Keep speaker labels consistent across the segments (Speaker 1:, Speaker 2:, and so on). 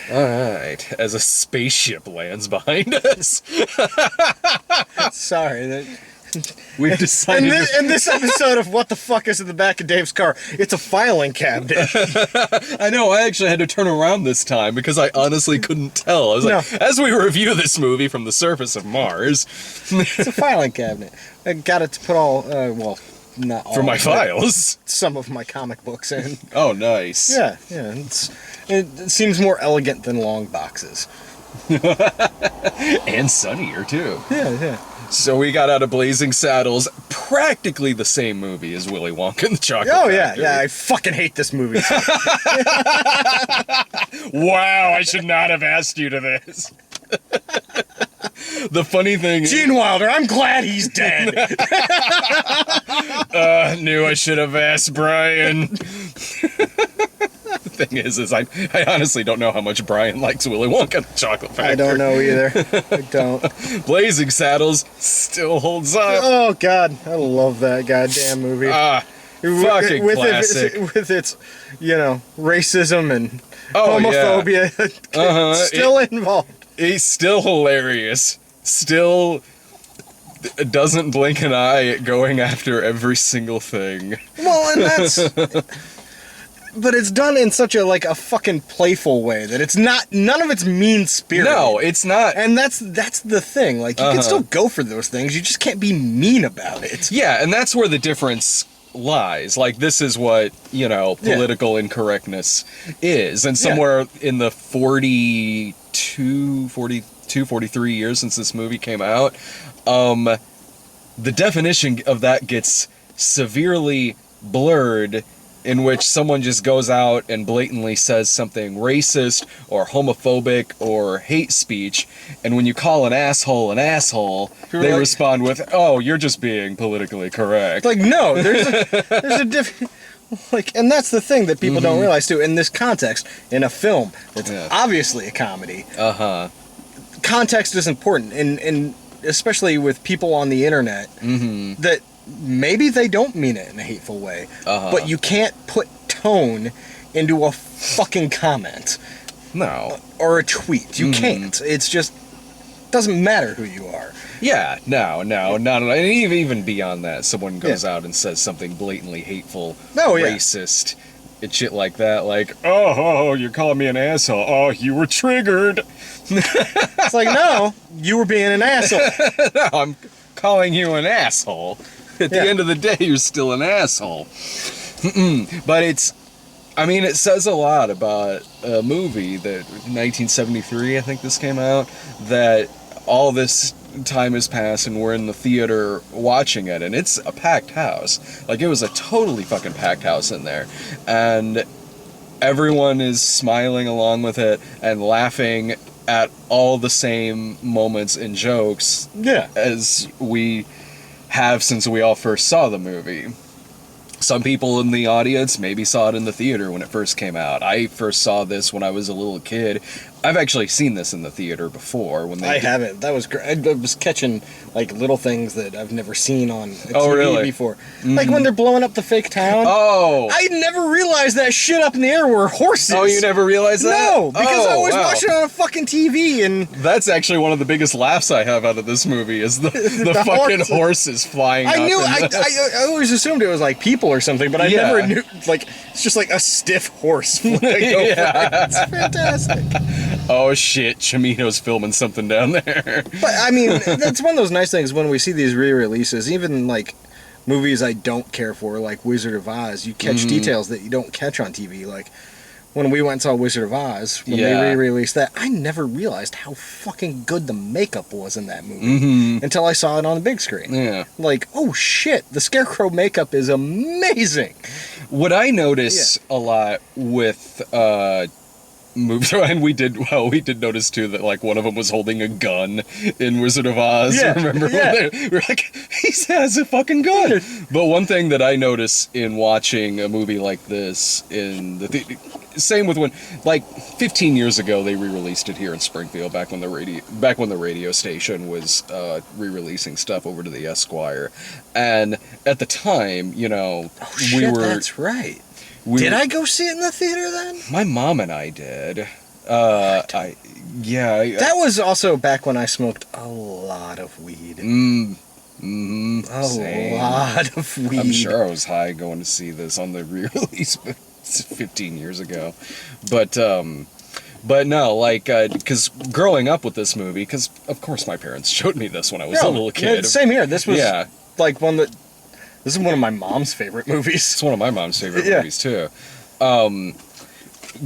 Speaker 1: Alright, as a spaceship lands behind us.
Speaker 2: Sorry.
Speaker 1: We've decided
Speaker 2: In this episode of What the Fuck is in the Back of Dave's Car, it's a filing cabinet.
Speaker 1: I know, I actually had to turn around this time because I honestly couldn't tell. I was like, as we review this movie from the surface of Mars...
Speaker 2: It's a filing cabinet. I got it to put all, well, not all.
Speaker 1: For my files.
Speaker 2: Some of my comic books in.
Speaker 1: Oh, nice.
Speaker 2: Yeah. It seems more elegant than long boxes.
Speaker 1: And sunnier, too.
Speaker 2: Yeah.
Speaker 1: So we got out of Blazing Saddles, practically the same movie as Willy Wonka and the Chocolate Factory.
Speaker 2: Yeah, I fucking hate this movie.
Speaker 1: Wow, I should not have asked you to this. The funny thing...
Speaker 2: Gene Wilder, I'm glad he's dead.
Speaker 1: Knew I should have asked Brian. The thing is I honestly don't know how much Brian likes Willy Wonka and the Chocolate Factory.
Speaker 2: I don't know either. I don't.
Speaker 1: Blazing Saddles still holds up.
Speaker 2: Oh, God. I love that goddamn movie.
Speaker 1: Fucking classic.
Speaker 2: With its, racism and homophobia still involved.
Speaker 1: He's still hilarious. Still doesn't blink an eye at going after every single thing.
Speaker 2: Well, and that's... But it's done in such a fucking playful way that it's not, none of it's mean-spirited.
Speaker 1: No, it's not.
Speaker 2: And that's the thing. You can still go for those things, you just can't be mean about it.
Speaker 1: Yeah, and that's where the difference lies. This is what, political incorrectness is. And somewhere in the 43 years since this movie came out, the definition of that gets severely blurred, in which someone just goes out and blatantly says something racist or homophobic or hate speech, and when you call an asshole, they respond with, "Oh, you're just being politically correct."
Speaker 2: No, there's a different... and that's the thing that people don't realize, too. In this context, in a film that's obviously a comedy, context is important, and especially with people on the internet, that maybe they don't mean it in a hateful way, but you can't put tone into a fucking comment.
Speaker 1: No.
Speaker 2: Or a tweet. You can't. It's just... doesn't matter who you are.
Speaker 1: Yeah, no, not at all. And even beyond that, someone goes out and says something blatantly hateful, racist, and shit like that, oh, you're calling me an asshole. Oh, you were triggered.
Speaker 2: It's no, you were being an asshole.
Speaker 1: No, I'm calling you an asshole. At the end of the day, you're still an asshole. But it says a lot about a movie that 1973, I think this came out, that all this time has passed and we're in the theater watching it, and it's a packed house. It was a totally fucking packed house in there. And everyone is smiling along with it and laughing at all the same moments and jokes as we have since we all first saw the movie. Some people in the audience maybe saw it in the theater when it first came out. I first saw this when I was a little kid. I've actually seen this in the theater before. I
Speaker 2: haven't. That was great. I was catching little things that I've never seen on TV before. When they're blowing up the fake town.
Speaker 1: Oh.
Speaker 2: I never realized that shit up in the air were horses.
Speaker 1: Oh, you never realized that?
Speaker 2: No, because I always watch it on a fucking TV, and...
Speaker 1: That's actually one of the biggest laughs I have out of this movie, is the fucking horses flying up.
Speaker 2: I always assumed it was people or something, but I never knew, it's just a stiff horse flying over. It's fantastic.
Speaker 1: Oh shit, Chimino's filming something down there.
Speaker 2: But, that's one of those nice things when we see these re-releases, even, movies I don't care for, like Wizard of Oz, you catch details that you don't catch on TV, when we went and saw Wizard of Oz, when they re-released that, I never realized how fucking good the makeup was in that movie until I saw it on the big screen.
Speaker 1: Yeah.
Speaker 2: Oh shit, the Scarecrow makeup is amazing.
Speaker 1: What I notice a lot with movies, and we did notice too that one of them was holding a gun in Wizard of Oz.
Speaker 2: Yeah.
Speaker 1: Remember?
Speaker 2: Yeah.
Speaker 1: We were he has a fucking gun. But one thing that I notice in watching a movie like this in the same with when 15 years ago they re-released it here in Springfield back when the radio station was re-releasing stuff over to the Esquire, and at the time
Speaker 2: that's right. Did I go see it in the theater then?
Speaker 1: My mom and I did.
Speaker 2: That was also back when I smoked a lot of weed.
Speaker 1: Same.
Speaker 2: Lot of weed.
Speaker 1: I'm sure I was high going to see this on the re-release 15 years ago. But no, like, because growing up with this movie, because of course my parents showed me this when I was a little kid.
Speaker 2: Same here. This was like this is one of my mom's favorite movies.
Speaker 1: It's one of my mom's favorite movies too.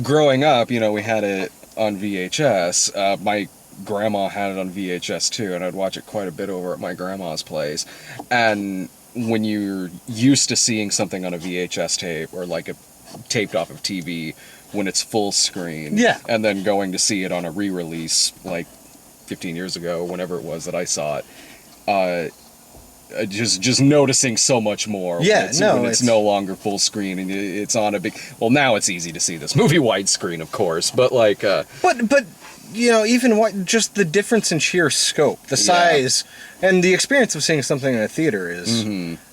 Speaker 1: Growing up, we had it on VHS. My grandma had it on VHS too, and I'd watch it quite a bit over at my grandma's place. And when you're used to seeing something on a VHS tape or like a taped off of TV when it's full screen, and then going to see it on a re-release like 15 years ago, whenever it was that I saw it, just noticing so much more when it's no longer full screen and it's on a big. Well, now it's easy to see this movie widescreen, of course, but like,
Speaker 2: but even just the difference in sheer scope, the size, and the experience of seeing something in a theater is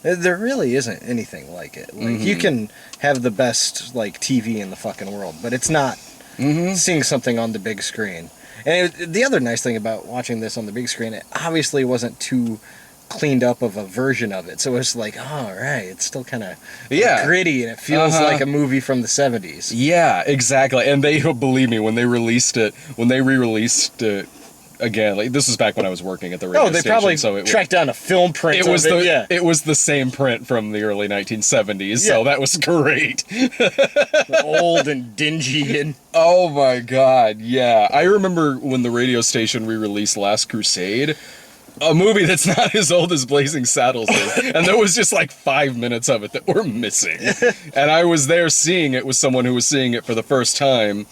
Speaker 2: there really isn't anything like it. Like you can have the best like TV in the fucking world, but it's not seeing something on the big screen. And the other nice thing about watching this on the big screen, it obviously wasn't too cleaned up of a version of it, so it's like, all right, it's still kind of gritty and it feels like a movie from the 70s. Yeah,
Speaker 1: exactly. And they, believe me, when they re-released it again, like this was back when I was working at the radio station.
Speaker 2: Probably tracked down a film print.
Speaker 1: It was the same print from the early 1970s, so that was great.
Speaker 2: Old and dingy and
Speaker 1: oh my god, yeah. I remember when the radio station re-released Last Crusade, a movie that's not as old as Blazing Saddles is, and there was just like 5 minutes of it that were missing. And I was there seeing it with someone who was seeing it for the first time,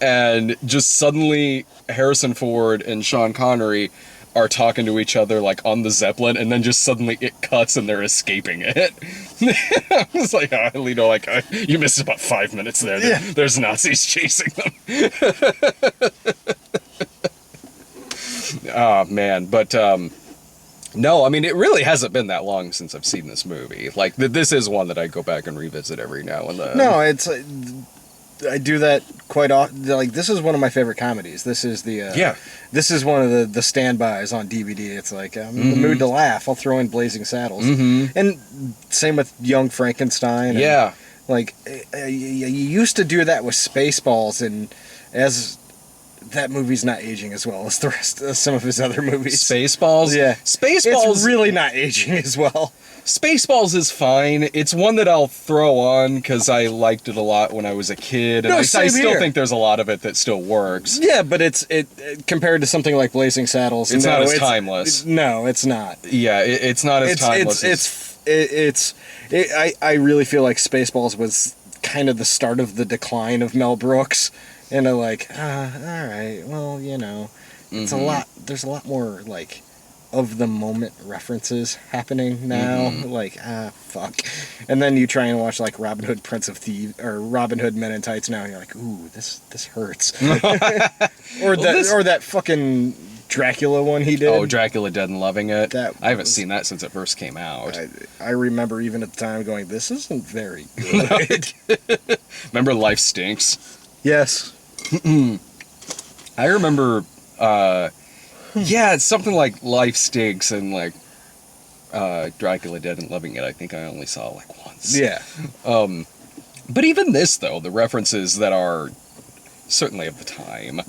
Speaker 1: and just suddenly Harrison Ford and Sean Connery are talking to each other like on the Zeppelin, and then just suddenly it cuts and they're escaping it. I was like, you missed about 5 minutes there. There's Nazis chasing them. Oh man, but no, I mean it really hasn't been that long since I've seen this movie. Like this is one that I go back and revisit every now and then.
Speaker 2: No, I do that quite often. Like this is one of my favorite comedies. This is this is one of the standbys on DVD. It's like I'm in the mood to laugh. I'll throw in Blazing Saddles, and same with Young Frankenstein. And, like you used to do that with Spaceballs, and as that movie's not aging as well as the rest of some of his other movies.
Speaker 1: Spaceballs?
Speaker 2: Yeah.
Speaker 1: Spaceballs...
Speaker 2: It's really not aging as well.
Speaker 1: Spaceballs is fine. It's one that I'll throw on because I liked it a lot when I was a kid. And I still think there's a lot of it that still works.
Speaker 2: Yeah, but it compared to something like Blazing Saddles...
Speaker 1: It's not as timeless.
Speaker 2: No, it's not.
Speaker 1: Yeah, it's not as timeless.
Speaker 2: I really feel like Spaceballs was kind of the start of the decline of Mel Brooks. And I'm like, all right, well, it's a lot. There's a lot more like of the moment references happening now. Like, fuck. And then you try and watch like Robin Hood, Prince of Thieves, or Robin Hood Men in Tights now, and you're like, ooh, this hurts. or that fucking Dracula one he did.
Speaker 1: Oh, Dracula Dead and Loving It. I haven't seen that since it first came out.
Speaker 2: I remember even at the time going, this isn't very good.
Speaker 1: Remember Life Stinks?
Speaker 2: Yes.
Speaker 1: I remember, it's something like Life Stinks and like Dracula Dead and Loving It. I think I only saw like once.
Speaker 2: Yeah.
Speaker 1: But even this, though, the references that are certainly of the time,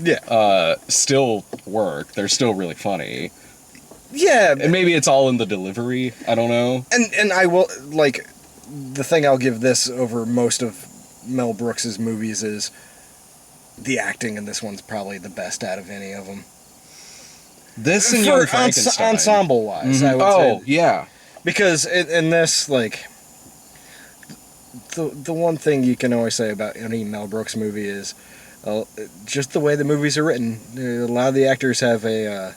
Speaker 1: still work. They're still really funny.
Speaker 2: Yeah.
Speaker 1: And maybe it's all in the delivery. I don't know.
Speaker 2: And I will, like, the thing I'll give this over most of Mel Brooks's movies is the acting in this one's probably the best out of any of them.
Speaker 1: This and Young Frankenstein.
Speaker 2: Ensemble-wise, I would say.
Speaker 1: Oh, yeah.
Speaker 2: Because in this, like, the one thing you can always say about any Mel Brooks movie is just the way the movies are written. A lot of the actors have a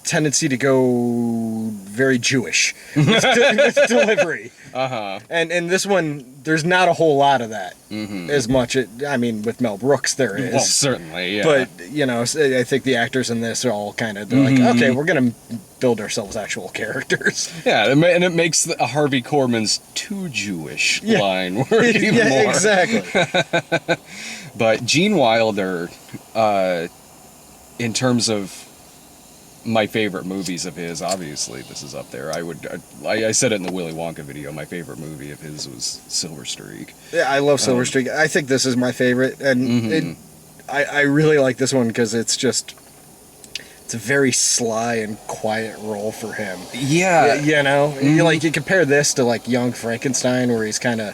Speaker 2: tendency to go very Jewish with delivery. And this one, there's not a whole lot of that. As much. With Mel Brooks there is.
Speaker 1: Well, certainly, yeah.
Speaker 2: But, I think the actors in this are all kind of, they're like, okay, we're going to build ourselves actual characters.
Speaker 1: Yeah, and it makes Harvey Korman's too Jewish line work even more.
Speaker 2: Exactly.
Speaker 1: But Gene Wilder, in terms of my favorite movies of his, obviously this is up there. I said it in the Willy Wonka video. My favorite movie of his was Silver Streak.
Speaker 2: Yeah, I love Silver Streak. I think this is my favorite, and I really like this one because it's a very sly and quiet role for him.
Speaker 1: Yeah,
Speaker 2: you compare this to like Young Frankenstein, where he's kind of,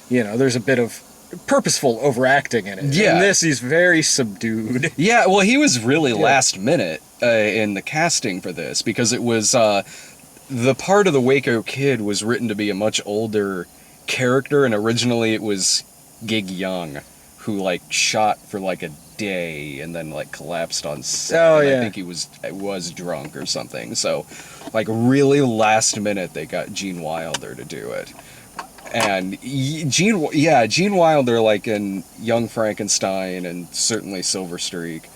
Speaker 2: there's a bit of purposeful overacting in it.
Speaker 1: Yeah,
Speaker 2: in this he's very subdued.
Speaker 1: Yeah, well, he was really last minute in the casting for this, because it was the part of the Waco Kid was written to be a much older character, and originally it was Gig Young, who shot for a day and then collapsed on set.
Speaker 2: Oh yeah,
Speaker 1: I think he was drunk or something. So really last minute they got Gene Wilder to do it. And Gene Wilder, in Young Frankenstein and certainly Silver Streak,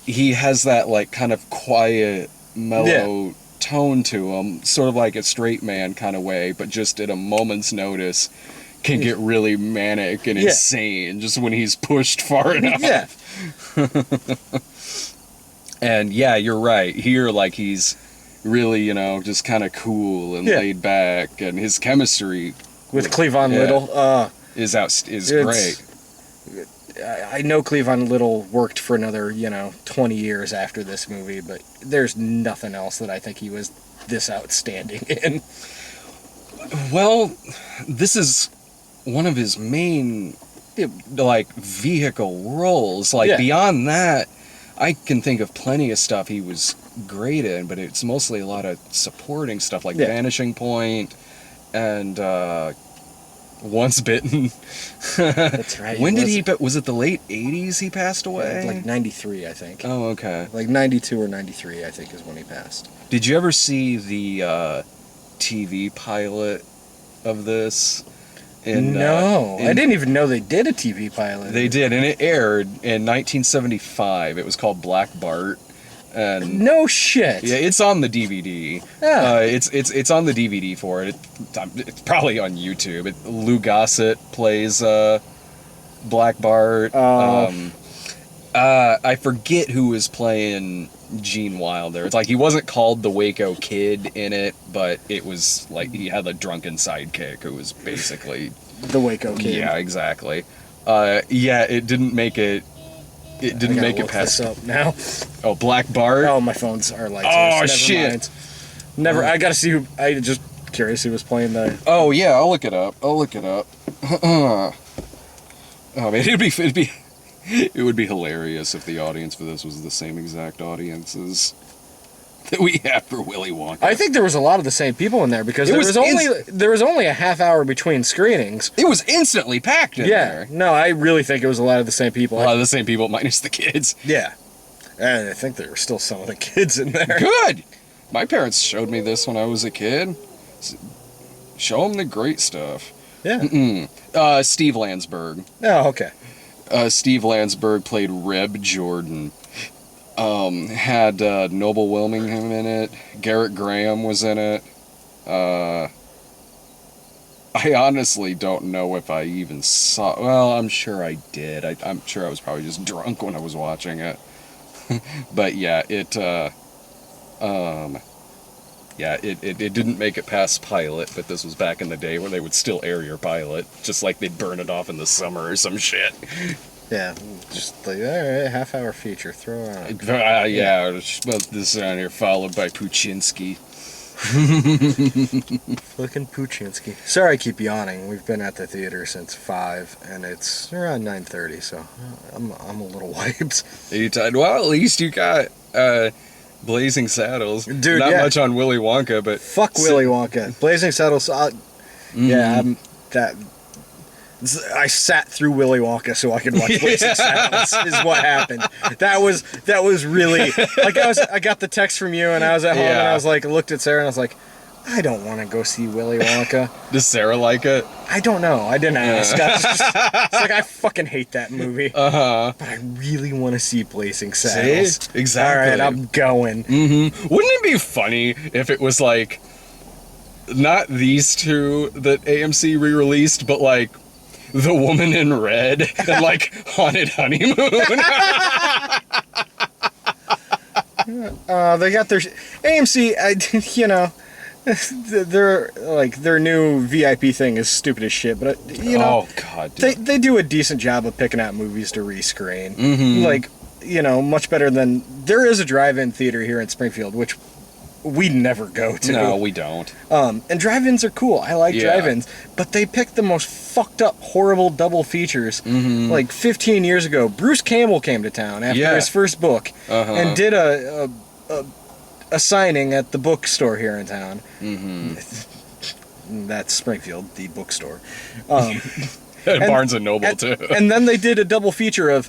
Speaker 1: he has that kind of quiet, mellow tone to him, sort of like a straight man kind of way, but just at a moment's notice can get really manic and insane just when he's pushed far enough.
Speaker 2: Yeah.
Speaker 1: And you're right. Here, he's really, just kind of cool and laid back, and his chemistry
Speaker 2: with Cleavon Little
Speaker 1: is great.
Speaker 2: I know Cleavon Little worked for another 20 years after this movie, but there's nothing else that I think he was this outstanding in.
Speaker 1: Well, this is one of his main vehicle roles. Beyond that, I can think of plenty of stuff he was great in, but it's mostly a lot of supporting stuff, Vanishing Point and Once Bitten.
Speaker 2: That's right.
Speaker 1: When did he? Was it the late '80s he passed away?
Speaker 2: 93, I think.
Speaker 1: Oh, okay.
Speaker 2: 92 or 93, I think, is when he passed.
Speaker 1: Did you ever see the TV pilot of this?
Speaker 2: No, I didn't even know they did a TV pilot.
Speaker 1: They did, and it aired in 1975. It was called Black Bart. And
Speaker 2: no shit.
Speaker 1: Yeah, it's on the DVD.
Speaker 2: Yeah.
Speaker 1: It's on the DVD for it. It's probably on YouTube. Lou Gossett plays Black Bart. I forget who was playing Gene Wilder. It's he wasn't called the Waco Kid in it, but it was he had a drunken sidekick who was basically
Speaker 2: the Waco Kid.
Speaker 1: Yeah, exactly. It didn't make it. It didn't make it past.
Speaker 2: This up now.
Speaker 1: Oh, Black Bart.
Speaker 2: Oh, my phone's are lights.
Speaker 1: Oh shit!
Speaker 2: Mind. Never. I gotta see who. I just curious who was playing the.
Speaker 1: Oh yeah, I'll look it up. Oh man, it would be hilarious if the audience for this was the same exact audiences that we have for Willy Wonka.
Speaker 2: I think there was a lot of the same people in there because there was only a half hour between screenings.
Speaker 1: It was instantly packed in there.
Speaker 2: No, I really think it was a lot of the same people.
Speaker 1: A lot of the same people minus the kids.
Speaker 2: Yeah. And I think there were still some of the kids in there.
Speaker 1: Good! My parents showed me this when I was a kid. Show them the great stuff.
Speaker 2: Yeah.
Speaker 1: Steve Landsberg.
Speaker 2: Oh, okay.
Speaker 1: Steve Landsberg played Reb Jordan. Had Noble Willingham in it. Garrett Graham was in it. I honestly don't know if I even saw. Well, I'm sure I did. I'm sure I was probably just drunk when I was watching it. But yeah, it didn't make it past pilot. But this was back in the day where they would still air your pilot, just like they'd burn it off in the summer or some shit.
Speaker 2: Yeah, just all right, half-hour feature, throw on.
Speaker 1: Yeah, well, this is on here, followed by Puchinsky.
Speaker 2: Fucking Puchinsky. Sorry I keep yawning. We've been at the theater since 5, and it's around 9:30, so I'm a little wiped.
Speaker 1: Well, at least you got Blazing Saddles.
Speaker 2: Dude,
Speaker 1: not much on Willy Wonka, but...
Speaker 2: Fuck Willy Wonka. Blazing Saddles, yeah, I sat through Willy Wonka so I could watch Blazing Saddles. Is what happened. That was really like I got the text from you and I was at home and I was like looked at Sarah and I was like, I don't want to go see Willy Wonka.
Speaker 1: Does Sarah like it?
Speaker 2: I don't know. I didn't ask. It's like I fucking hate that movie. But I really want to see Blazing Saddles.
Speaker 1: See? Exactly.
Speaker 2: All right, I'm going.
Speaker 1: Wouldn't it be funny if it was like not these two that AMC re-released, but like The Woman in Red and like Haunted Honeymoon?
Speaker 2: They got their AMC. You know. Their new VIP thing is stupid as shit, but you know,
Speaker 1: oh god, dude.
Speaker 2: They do a decent job of picking out movies to rescreen. Like, you know, much better than there is a drive-in theater here in Springfield, which we never go to.
Speaker 1: No, we don't.
Speaker 2: And drive-ins are cool. I like drive-ins, but they pick the most fucked up, horrible double features. Like 15 years ago, Bruce Campbell came to town after his first book and did a signing at the bookstore here in town. That's Springfield, the bookstore.
Speaker 1: And Barnes and Noble too.
Speaker 2: And then they did a double feature of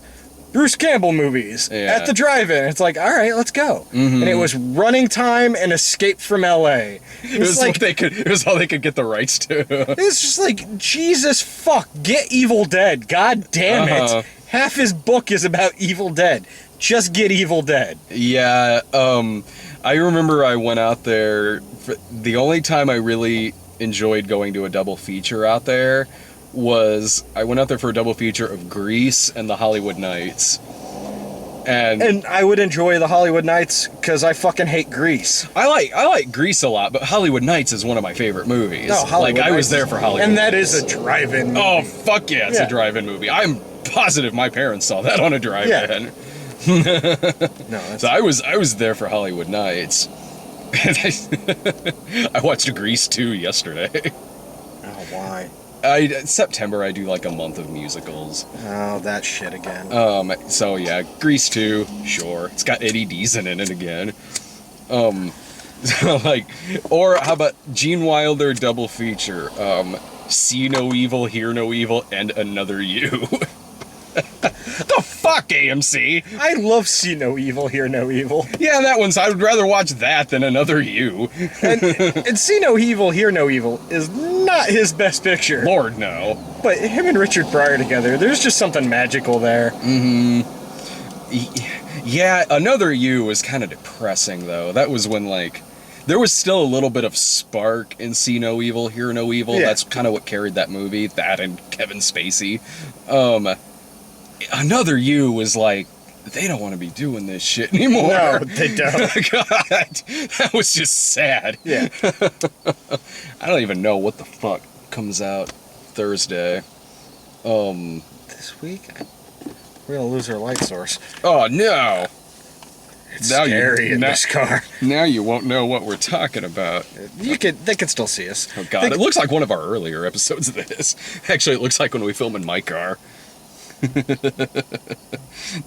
Speaker 2: Bruce Campbell movies at the drive-in. It's like, all right, let's go. And it was Running Time and Escape from L.A.
Speaker 1: It was like it was all they could get the rights to.
Speaker 2: It's just like, Jesus fuck, get Evil Dead. God damn it. Half his book is about Evil Dead. Just get Evil Dead.
Speaker 1: Yeah, I remember I went out there, the only time I really enjoyed going to a double feature out there was, I went out there for a double feature of Grease and the Hollywood Nights. And
Speaker 2: I would enjoy the Hollywood Nights because I fucking hate Grease.
Speaker 1: I like Grease a lot, but Hollywood Nights is one of my favorite movies.
Speaker 2: No, Hollywood
Speaker 1: I was there for Hollywood
Speaker 2: and that
Speaker 1: Nights.
Speaker 2: is a drive-in movie.
Speaker 1: Oh, fuck yeah, it's a drive-in movie. I'm positive my parents saw that on a drive-in.
Speaker 2: No,
Speaker 1: so I was there for Hollywood Nights. I watched Grease 2 yesterday.
Speaker 2: Oh, why?
Speaker 1: September I do like a month of musicals.
Speaker 2: Oh, that shit again.
Speaker 1: So yeah, Grease 2, sure. It's got Eddie Deason in it again. Like, or how about Gene Wilder double feature? See No Evil, Hear No Evil, and Another You. The fuck, AMC?
Speaker 2: I love See No Evil, Hear No Evil.
Speaker 1: Yeah, that one's. I would rather watch that than Another You.
Speaker 2: And See No Evil, Hear No Evil is not his best picture.
Speaker 1: Lord, no.
Speaker 2: But him and Richard Pryor together, there's just something magical there.
Speaker 1: Yeah, Another You was kind of depressing, though. That was when, like, there was still a little bit of spark in See No Evil, Hear No Evil. Yeah. That's kind of what carried that movie. That and Kevin Spacey. Another You was like, they don't want to be doing this shit anymore.
Speaker 2: No, they don't.
Speaker 1: God, that was just sad.
Speaker 2: Yeah.
Speaker 1: I don't even know what the fuck comes out Thursday.
Speaker 2: This week? We're gonna lose our light source.
Speaker 1: Oh, no.
Speaker 2: It's scary in this car.
Speaker 1: Now you won't know what we're talking about.
Speaker 2: They can still see us.
Speaker 1: Oh, God. It looks like one of our earlier episodes of this. Actually, it looks like when we film in my car.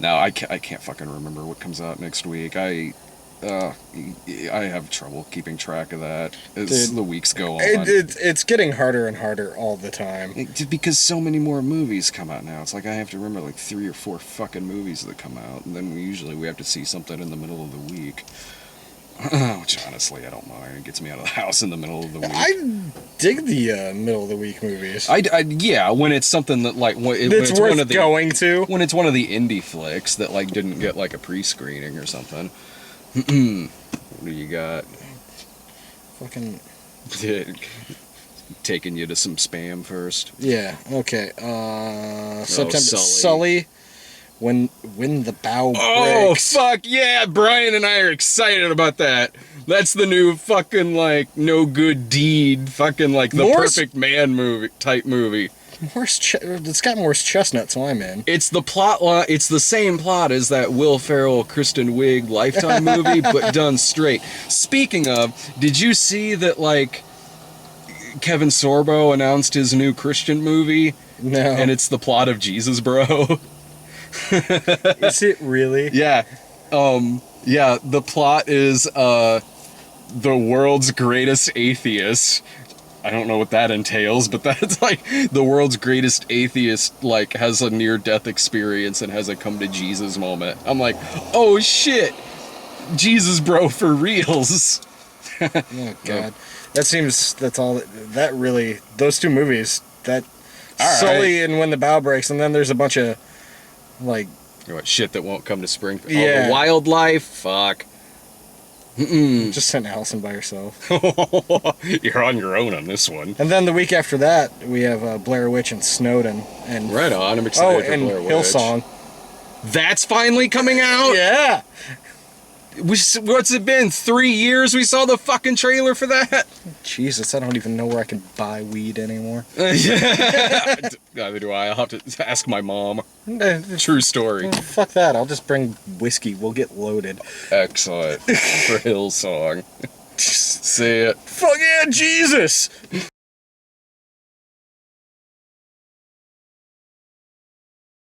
Speaker 1: No, I can't fucking remember what comes out next week. I have trouble keeping track of that as the weeks go on.
Speaker 2: It's getting harder and harder all the time.
Speaker 1: Because so many more movies come out now. It's like I have to remember like 3 or 4 fucking movies that come out, and then we have to see something in the middle of the week. Which honestly, I don't mind. It gets me out of the house in the middle of the week.
Speaker 2: I dig the middle of the week movies.
Speaker 1: Yeah, when it's something that like
Speaker 2: it's worth
Speaker 1: one of the,
Speaker 2: going to.
Speaker 1: When it's one of the indie flicks that like didn't get like a pre-screening or something. What do you got?
Speaker 2: Fucking
Speaker 1: taking you to some spam first.
Speaker 2: Yeah. Okay. September. Sully. When the bow breaks.
Speaker 1: Oh, fuck yeah! Brian and I are excited about that. That's the new fucking, like, no good deed, fucking, like, the Perfect Man type movie.
Speaker 2: It's got Morris Chestnut, so I'm in.
Speaker 1: It's the plot line. It's the same plot as that Will Ferrell, Kristen Wiig Lifetime movie, but done straight. Speaking of, did you see that, like, Kevin Sorbo announced his new Christian movie?
Speaker 2: No.
Speaker 1: And it's the plot of Jesus, bro.
Speaker 2: Is it really?
Speaker 1: Yeah. Yeah, the plot is the world's greatest atheist I don't know what that entails, but that's like the world's greatest atheist, like, has a near-death experience and has a come to Jesus moment. I'm like, oh shit, Jesus bro for reals.
Speaker 2: Oh God, that's all. That really, those two movies, that Sully and When the Bow Breaks, and then there's a bunch of like
Speaker 1: what shit that won't come to Springfield.
Speaker 2: Yeah.
Speaker 1: Oh, the wildlife, fuck.
Speaker 2: Just send Allison by herself.
Speaker 1: You're on your own on this one.
Speaker 2: And then the week after that, we have Blair Witch and Snowden and
Speaker 1: Right on, I'm excited for
Speaker 2: and
Speaker 1: Blair Witch.
Speaker 2: Hillsong.
Speaker 1: That's finally coming out.
Speaker 2: Yeah.
Speaker 1: What's it been? 3 years we saw the fucking trailer for that?
Speaker 2: Jesus, I don't even know where I can buy weed anymore.
Speaker 1: Neither do I. I'll have to ask my mom. True story.
Speaker 2: Fuck that. I'll just bring whiskey. We'll get loaded.
Speaker 1: Excellent. For Hillsong. See it.
Speaker 2: Fuck yeah, Jesus!